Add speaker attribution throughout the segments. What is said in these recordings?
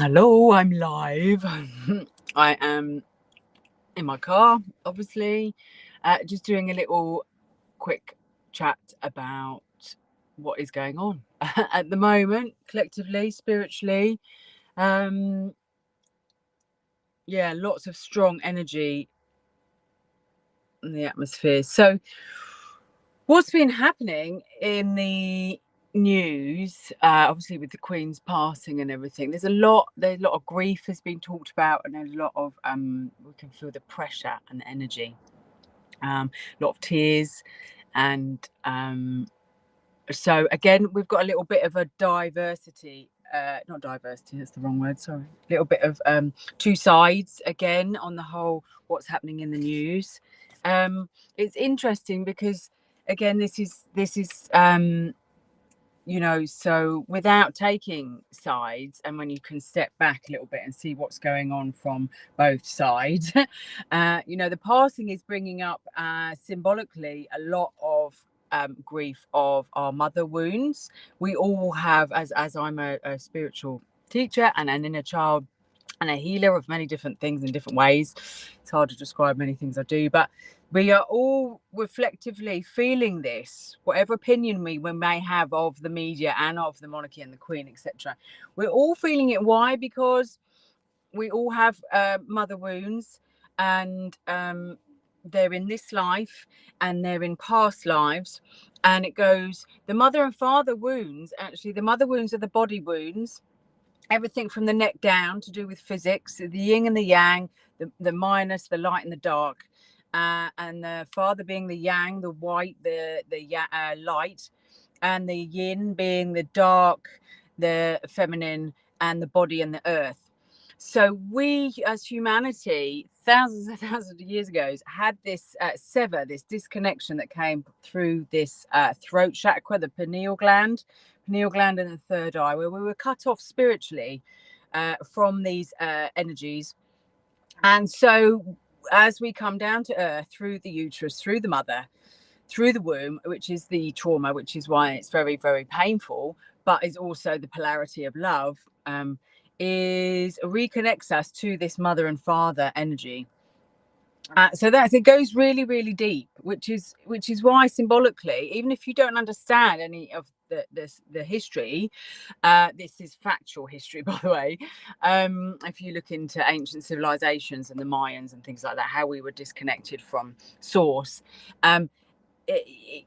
Speaker 1: Hello, I'm live. I am in my car, obviously, just doing a little quick chat about what is going on at the moment, collectively, spiritually. Yeah, lots of strong energy in the atmosphere. So, what's been happening in the news, obviously with the Queen's passing and everything, there's a lot of grief has been talked about, and there's a lot of we can feel the pressure and the energy, a lot of tears, and so again we've got a little bit of a diversity, not diversity, that's the wrong word, sorry, a little bit of two sides again on the whole what's happening in the news. It's interesting because again this is so without taking sides, and when you can step back a little bit and see what's going on from both sides, the passing is bringing up symbolically a lot of grief of our mother wounds. We all have, as I'm a spiritual teacher and an inner child and a healer of many different things in different ways. It's hard to describe many things I do, but we are all reflectively feeling this, whatever opinion we may have of the media and of the monarchy and the Queen, etc. We're all feeling it. Why? Because we all have mother wounds, and they're in this life and they're in past lives. And it goes, the mother and father wounds, actually, the mother wounds are the body wounds. Everything from the neck down to do with physics, the yin and the yang, the minus, the light and the dark, and the father being the yang, the white, the light, and the yin being the dark, the feminine, and the body and the earth. So we, as humanity, thousands and thousands of years ago, had this this disconnection that came through this throat chakra, the pineal gland and the third eye, where we were cut off spiritually from these energies. And so as we come down to earth through the uterus, through the mother, through the womb, which is the trauma, which is why it's very, very painful, but is also the polarity of love, is reconnects us to this mother and father energy. So it goes really, really deep, which is why symbolically, even if you don't understand any of the history, this is factual history, by the way. If you look into ancient civilizations and the Mayans and things like that, how we were disconnected from source,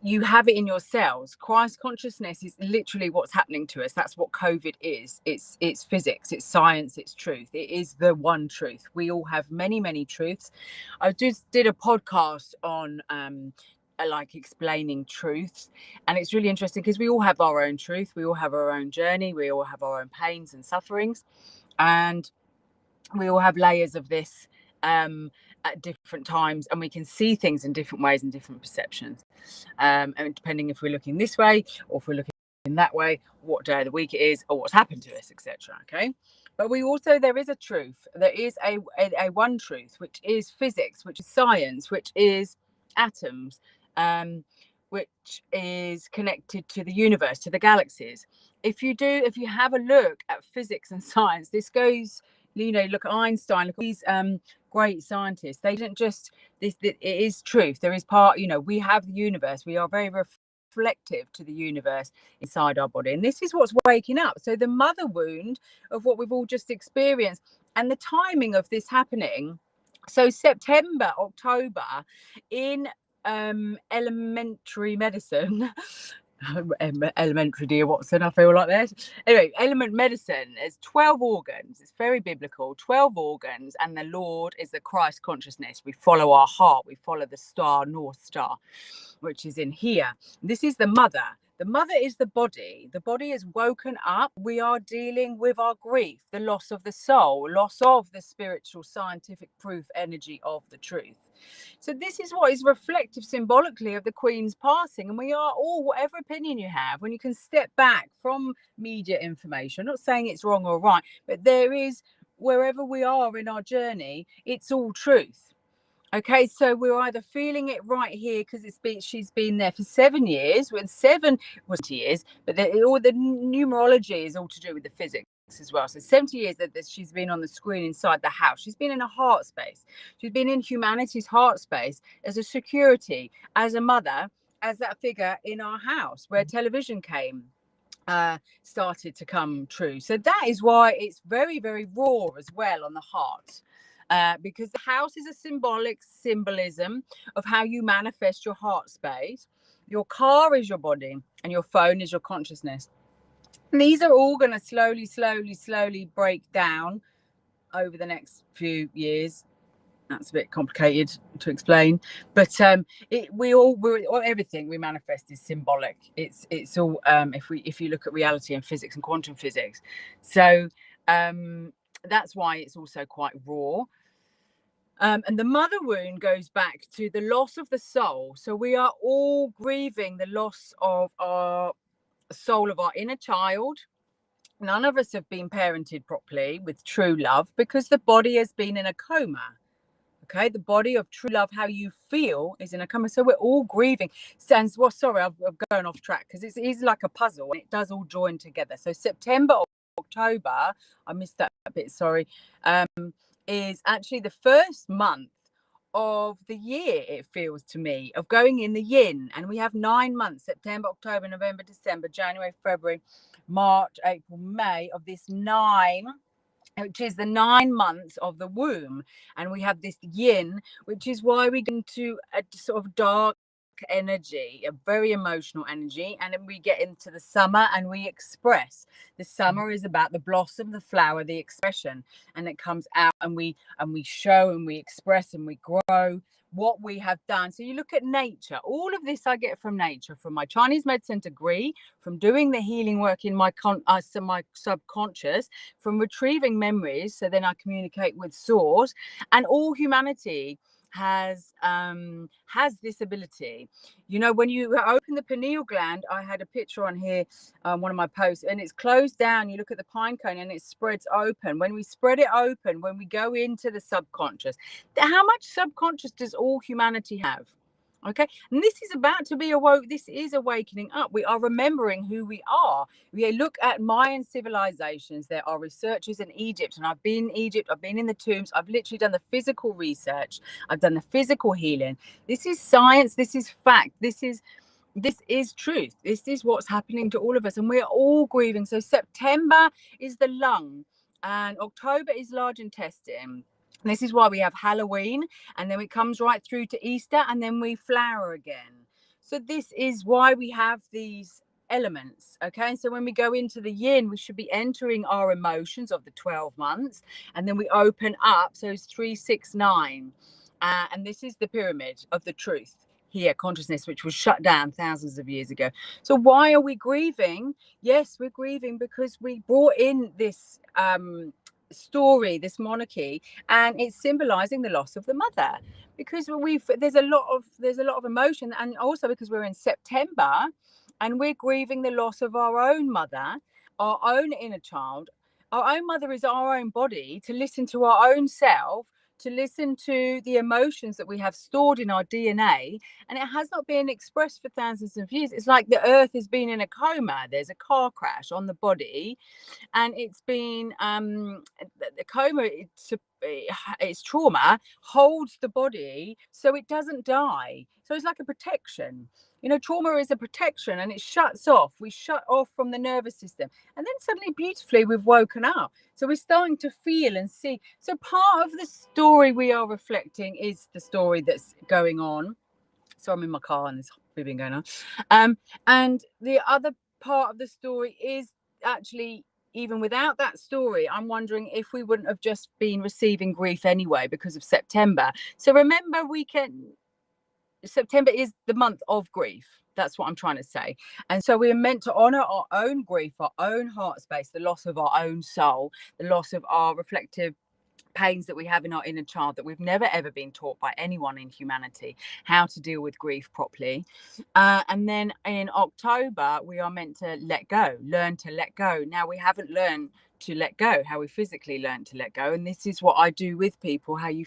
Speaker 1: you have it in your cells. Christ consciousness is literally what's happening to us. That's what COVID is. It's physics, it's science, it's truth. It is the one truth. We all have many, many truths. I just did a podcast on like explaining truths, and it's really interesting because we all have our own truth, we all have our own journey, we all have our own pains and sufferings, and we all have layers of this at different times, and we can see things in different ways and different perceptions, and depending if we're looking this way or if we're looking in that way, what day of the week it is, or what's happened to us, etc. Okay, but we also, there is a truth, there is a one truth, which is physics, which is science, which is atoms, which is connected to the universe, to the galaxies. If you have a look at physics and science, this goes, look at Einstein, look at these great scientists. They didn't just, it is truth. There is part, we have the universe. We are very reflective to the universe inside our body. And this is what's waking up. So the mother wound of what we've all just experienced, and the timing of this happening. So September, October, in elementary medicine, elementary, dear Watson, I feel like that. Anyway, element medicine is 12 organs. It's very biblical, 12 organs, and the Lord is the Christ consciousness. We follow our heart, we follow the star, North Star, which is in here. This is the mother. The mother is the body. The body is woken up. We are dealing with our grief, the loss of the soul, loss of the spiritual, scientific proof energy of the truth. So this is what is reflective symbolically of the Queen's passing. And we are all, whatever opinion you have, when you can step back from media information, I'm not saying it's wrong or right, but there is, wherever we are in our journey, it's all truth. Okay, so we're either feeling it right here because she's been there for 7 years, when 7 was years, but all the numerology is all to do with the physics. as well. So 70 years that she's been on the screen inside the house. She's been in a heart space. She's been in humanity's heart space as a security, as a mother, as that figure in our house where television started to come true. So that is why it's very, very raw as well on the heart. Because the house is a symbolism of how you manifest your heart space. Your car is your body and your phone is your consciousness. And these are all going to slowly break down over the next few years. That's a bit complicated to explain, but everything we manifest is symbolic. It's all if you look at reality and physics and quantum physics. So that's why it's also quite raw. And the mother wound goes back to the loss of the soul. So we are all grieving the loss of our soul, of our inner child. None of us have been parented properly with true love because the body has been in a coma. Okay, the body of true love, how you feel, is in a coma. So we're all grieving. Sounds well. Sorry, I'm going off track because it is like a puzzle and it does all join together. So September, October, I missed that bit. Sorry, is actually the first month of the year, it feels to me, of going in the yin. And we have 9 months: September, October, November, December, January, February, March, April, May, of this 9, which is the 9 months of the womb. And we have this yin, which is why we get into a sort of dark energy, a very emotional energy. And then we get into the summer and we express. The summer is about the blossom, the flower, the expression, and it comes out and we show and we express and we grow what we have done. So you look at nature. All of this I get from nature, from my Chinese medicine degree, from doing the healing work in my subconscious, from retrieving memories, so then I communicate with source. And all humanity has this ability. You know, when you open the pineal gland, I had a picture on here, one of my posts, and it's closed down. You look at the pine cone and it spreads open. When we spread it open, when we go into the subconscious, how much subconscious does all humanity have? Okay, and this is about to be awoke. This is awakening up. We are remembering who we are. We look at Mayan civilizations. There are researchers in Egypt, and I've been in Egypt. I've been in the tombs. I've literally done the physical research. I've done the physical healing. This is science. This is fact. This is truth. This is what's happening to all of us, and we're all grieving. So September is the lung, and October is large intestine. This is why we have Halloween, and then it comes right through to Easter, and then we flower again. So this is why we have these elements. Okay, so when we go into the yin, we should be entering our emotions of the 12 months, and then we open up. So it's 3, 6, 9, and this is the pyramid of the truth here, consciousness, which was shut down thousands of years ago. So why are we grieving? Yes, we're grieving because we brought in this story, this monarchy, and it's symbolizing the loss of the mother, because there's a lot of emotion, and also because we're in September and we're grieving the loss of our own mother, our own inner child. Our own mother is our own body, to listen to our own self, to listen to the emotions that we have stored in our DNA, and it has not been expressed for thousands of years. It's like the earth has been in a coma. There's a car crash on the body, and it's been the coma, it's trauma holds the body so it doesn't die. So it's like a protection. You know, trauma is a protection, and it shuts off. We shut off from the nervous system, and then suddenly, beautifully, we've woken up. So we're starting to feel and see. So part of the story we are reflecting is the story that's going on. So I'm in my car and there's been going on. And the other part of the story is actually, even without that story, I'm wondering if we wouldn't have just been receiving grief anyway because of September. So remember, September is the month of grief. That's what I'm trying to say. And so we're meant to honor our own grief, our own heart space, the loss of our own soul, the loss of our reflective pains that we have in our inner child, that we've never ever been taught by anyone in humanity how to deal with grief properly. And then in October, we are meant to let go, learn to let go. Now, we haven't learned to let go, how we physically learn to let go. And this is what I do with people, how you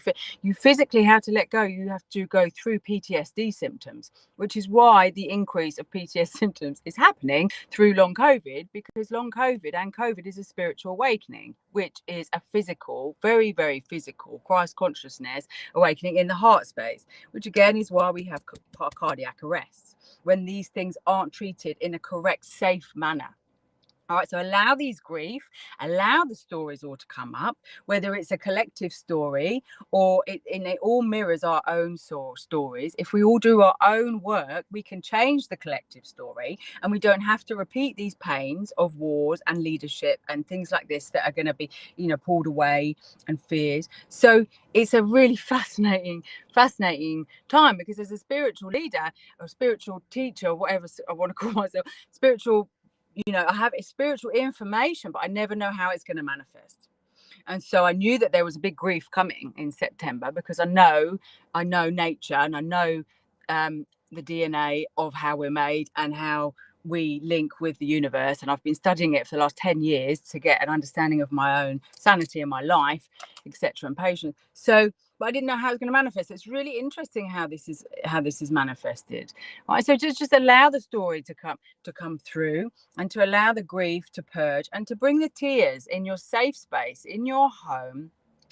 Speaker 1: physically have to let go. You have to go through PTSD symptoms, which is why the increase of PTSD symptoms is happening through long COVID, because long COVID and COVID is a spiritual awakening, which is a physical, very, very physical Christ consciousness awakening in the heart space, which again is why we have cardiac arrests when these things aren't treated in a correct, safe manner. All right, so allow these grief, allow the stories all to come up, whether it's a collective story or it all mirrors our own stories. If we all do our own work, we can change the collective story, and we don't have to repeat these pains of wars and leadership and things like this that are going to be, pulled away, and fears. So it's a really fascinating time, because as a spiritual leader or spiritual teacher, or whatever I want to call myself, spiritual, I have spiritual information, but I never know how it's going to manifest. And so I knew that there was a big grief coming in September, because I know nature, and I know the DNA of how we're made and how we link with the universe. And I've been studying it for the last 10 years to get an understanding of my own sanity in my life, etc., and patience. So, but I didn't know how it was going to manifest. It's really interesting how this is manifested. Right. So just allow the story to come through, and to allow the grief to purge, and to bring the tears in your safe space, in your home,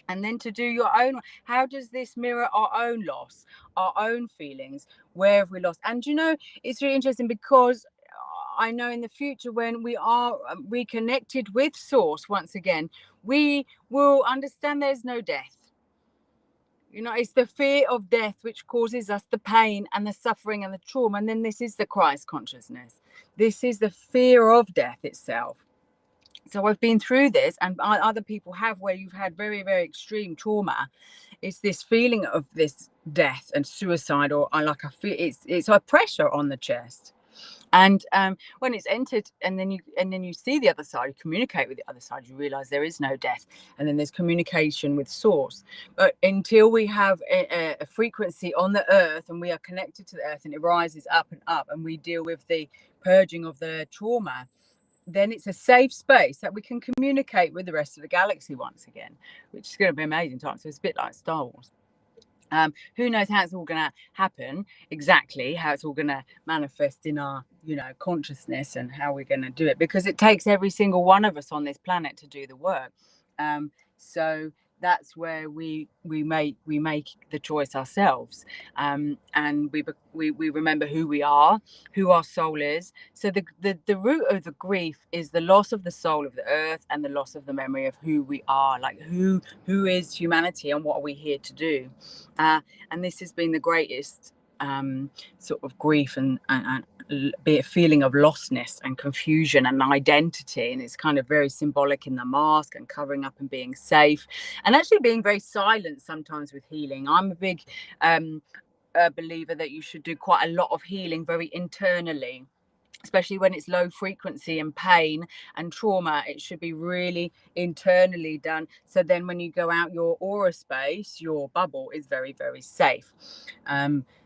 Speaker 1: and then to do your own. How does this mirror our own loss, our own feelings? Where have we lost? And it's really interesting, because I know in the future, when we are reconnected with source once again, we will understand there's no death. It's the fear of death which causes us the pain and the suffering and the trauma. And then this is the Christ consciousness. This is the fear of death itself. So I've been through this, and other people have, where you've had very, very extreme trauma. It's this feeling of this death and suicide, or like I feel it's a pressure on the chest. And when it's entered, and then you see the other side, you communicate with the other side, you realize there is no death, and then there's communication with source. But until we have a frequency on the earth, and we are connected to the earth, and it rises up and up, and we deal with the purging of the trauma, then it's a safe space that we can communicate with the rest of the galaxy once again, which is going to be amazing time. So it's a bit like Star Wars. Who knows how it's all going to happen, exactly how it's all going to manifest in our consciousness, and how we're going to do it, because it takes every single one of us on this planet to do the work. So that's where we make the choice ourselves, and we remember who we are, who our soul is. So the root of the grief is the loss of the soul of the earth, and the loss of the memory of who we are, like who is humanity, and what are we here to do. And this has been the greatest sort of grief, and be a feeling of lostness and confusion and identity. And it's kind of very symbolic in the mask, and covering up and being safe, and actually being very silent sometimes with healing. I'm a big believer that you should do quite a lot of healing very internally, especially when it's low frequency and pain and trauma. It should be really internally done. So then when you go out, your aura space, your bubble is very, very safe.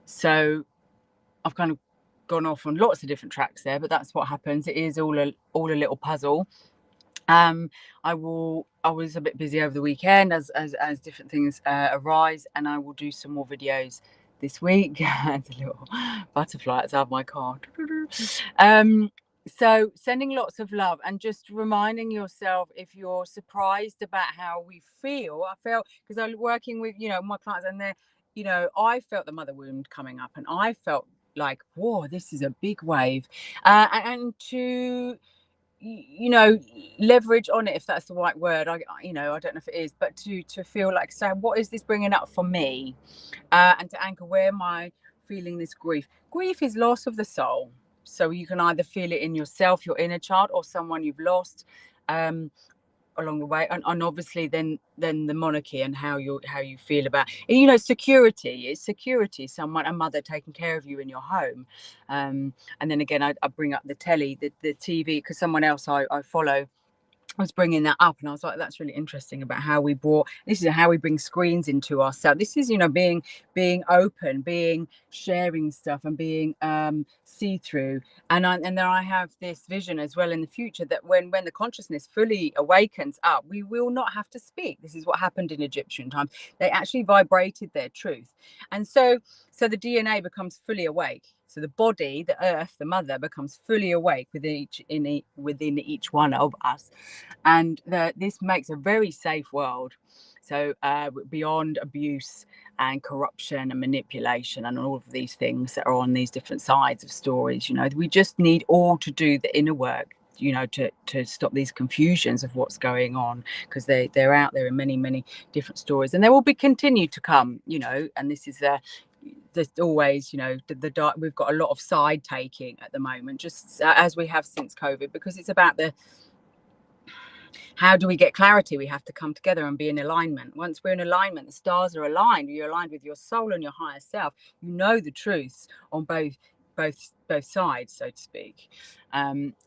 Speaker 1: So I've kind of gone off on lots of different tracks there, but that's what happens. It is all a little puzzle. I was a bit busy over the weekend as different things arise, and I will do some more videos this week. It's a little butterfly that's out of my car. So sending lots of love, and just reminding yourself, if you're surprised about how we feel. I felt, because I'm working with my clients, and they're I felt the mother wound coming up, and I felt like, whoa, this is a big wave, and to leverage on it, if that's the right word. I don't know if it is, but to feel like, so what is this bringing up for me, and to anchor, where am I feeling this grief is loss of the soul. So you can either feel it in yourself, your inner child, or someone you've lost along the way, and obviously then the monarchy, and how you feel about security. Someone, a mother taking care of you in your home, and then again I bring up the TV, because someone else I follow was bringing that up, and I was like, that's really interesting about how we brought, this is how we bring screens into ourselves. This is, you know, being open, being sharing stuff, and being see-through. And then I have this vision as well in the future that when the consciousness fully awakens up, we will not have to speak. This is what happened in Egyptian times. They actually vibrated their truth. And so the DNA becomes fully awake. So the body, the earth, the mother, becomes fully awake within each one of us, and this makes a very safe world. So beyond abuse and corruption and manipulation and all of these things that are on these different sides of stories, you know, we just need all to do the inner work, you know, to stop these confusions of what's going on, because they're out there in many different stories, and they will be continued to come, you know. And this is there's always, you know, the dark, we've got a lot of side taking at the moment, just as we have since COVID, because it's about the, how do we get clarity? We have to come together and be in alignment. Once we're in alignment, the stars are aligned, you're aligned with your soul and your higher self, you know the truths on both sides, so to speak.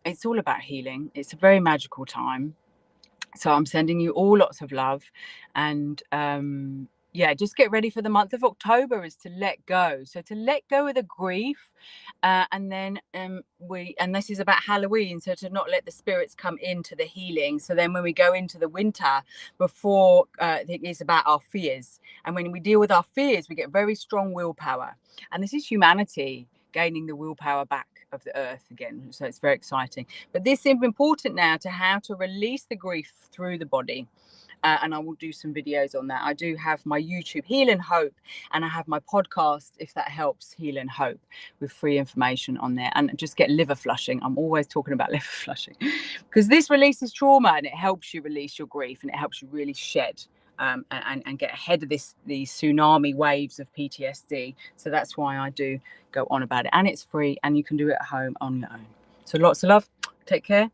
Speaker 1: It's all about healing. It's a very magical time. So I'm sending you all lots of love, and yeah, just get ready for the month of October is to let go. So to let go of the grief, and then and this is about Halloween, so to not let the spirits come into the healing. So then when we go into the winter, before it's about our fears, and when we deal with our fears, we get very strong willpower, and this is humanity gaining the willpower back of the earth again. So it's very exciting. But this is important now, to how to release the grief through the body. And I will do some videos on that. I do have my YouTube Heal and Hope, and I have my podcast, if that helps, Heal and Hope, with free information on there. And just get liver flushing. I'm always talking about liver flushing, because this releases trauma, and it helps you release your grief, and it helps you really shed and get ahead of these tsunami waves of PTSD. So that's why I do go on about it, and it's free, and you can do it at home on your own. So lots of love. Take care.